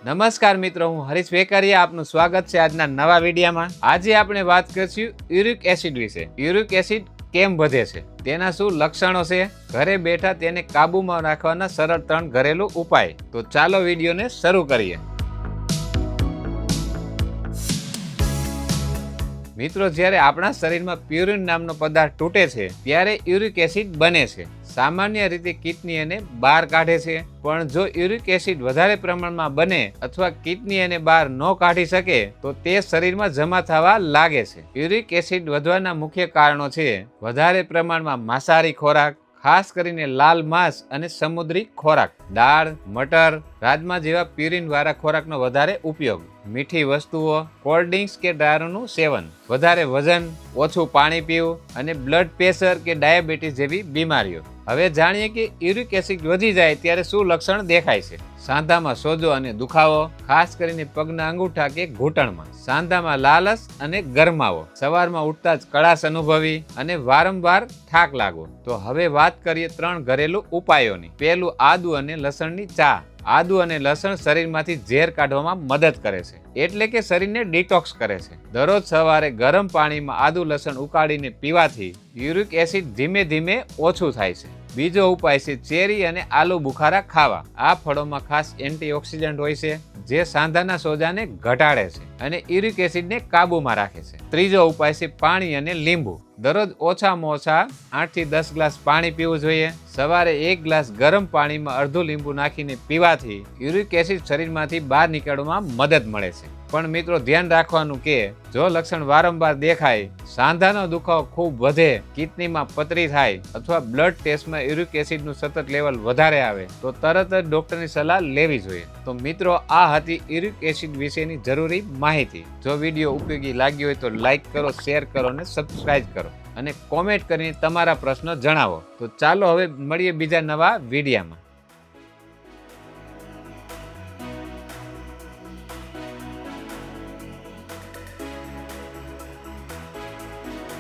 નમસ્કાર મિત્રો, હું હરીશ વેકરિયા આપનું સ્વાગત છે આજના નવા વિડીયોમાં। આજે આપણે વાત કરીશું યુરિક એસિડ વિશે। યુરિક એસિડ કેમ વધે છે, તેના શું લક્ષણો છે, ઘરે બેઠા તેને કાબૂમાં રાખવાના સરળ 3 ઘરેલું ઉપાય। તો ચાલો વિડીયોને શરૂ કરીએ। મિત્રો, જ્યારે આપણા શરીરમાં પ્યુરિન નામનો પદાર્થ તૂટે છે ત્યારે યુરિક એસિડ બને છે। સામાન્ય રીતે કિડની એને બહાર કાઢે છે, પણ જો યુરિક એસિડ વધારે પ્રમાણમાં બને અથવા કિડની એને બહાર ન કાઢી શકે તો તે શરીરમાં જમા થવા લાગે છે। યુરિક એસિડ વધવાના મુખ્ય કારણો છે વધારે પ્રમાણમાં માંસાહારી ખોરાક, ખાસ કરીને લાલ માંસ અને સમુદ્રી ખોરાક, દાળ, મટર, રાજમા જેવા પ્યુરિન વાળા ખોરાકનો વધારે ઉપયોગ, મીઠી વસ્તુઓ, કોલ્ડ ડ્રિંક્સ કે દારૂનું સેવન, વધારે વજન, ઓછું પાણી પીવું અને બ્લડ પ્રેશર કે ડાયાબિટીસ જેવી બીમારીઓ। હવે જાણીએ કે યુરિક એસિડ વધી જાય ત્યારે શું લક્ષણ દેખાય છે। સાંધામાં સોજો અને દુખાવો, ખાસ કરીને પગના અંગૂઠા કે ઘૂંટણમાં, સાંધામાં લાલચ અને ગરમાવો, સવારમાં ઉઠતા જ કળાશ અનુભવી અને વારંવાર થાક લાગવો। તો હવે વાત કરીએ 3 ઘરેલું ઉપાયોની। પહેલું, આદુ અને લસણની ચા। આદુ અને લસણ શરીરમાંથી ઝેર કાઢવામાં મદદ કરે છે, એટલે કે શરીરને ડિટોક્સ કરે છે। દરરોજ સવારે ગરમ પાણીમાં આદુ લસણ ઉકાળીને પીવાથી યુરિક એસિડ ધીમે ધીમે ઓછું થાય છે। બીજો ઉપાય છે ચેરી અને આલુ બુખારા ખાવા। આ ફળોમાં ખાસ એન્ટીઓક્સિડન્ટ હોય છે જે સાંધાના સોજાને ઘટાડે છે અને યુરિક એસિડને કાબૂમાં રાખે છે। ત્રીજો ઉપાય છે પાણી અને લીંબુ। દરરોજ ઓછામાં ઓછા 8 થી 10 ગ્લાસ પાણી પીવું જોઈએ। સવારે 1 ગ્લાસ ગરમ પાણીમાં અડધું લીંબુ નાખીને પીવાથી યુરિક એસિડ શરીરમાંથી બહાર નીકળવામાં મદદ મળે છે। પણ મિત્રો, ધ્યાન રાખવાનું કે જો લક્ષણ વારંવાર દેખાય, સાંધાનો દુખાવો ખૂબ વધે, કિડનીમાં પતરી થાય અથવા બ્લડ ટેસ્ટમાં યુરિક એસિડનું સતત લેવલ વધારે આવે તો તરત જ ડોક્ટરની સલાહ લેવી જોઈએ। તો મિત્રો, આ હતી યુરિક એસિડ વિશેની જરૂરી માહિતી। જો વિડીયો ઉપયોગી લાગ્યો હોય તો લાઈક કરો, શેર કરો અને સબસ્ક્રાઇબ કરો અને કોમેન્ટ કરીને તમારા પ્રશ્નો જણાવો। તો ચાલો હવે મળીએ બીજા નવા વિડીયોમાં।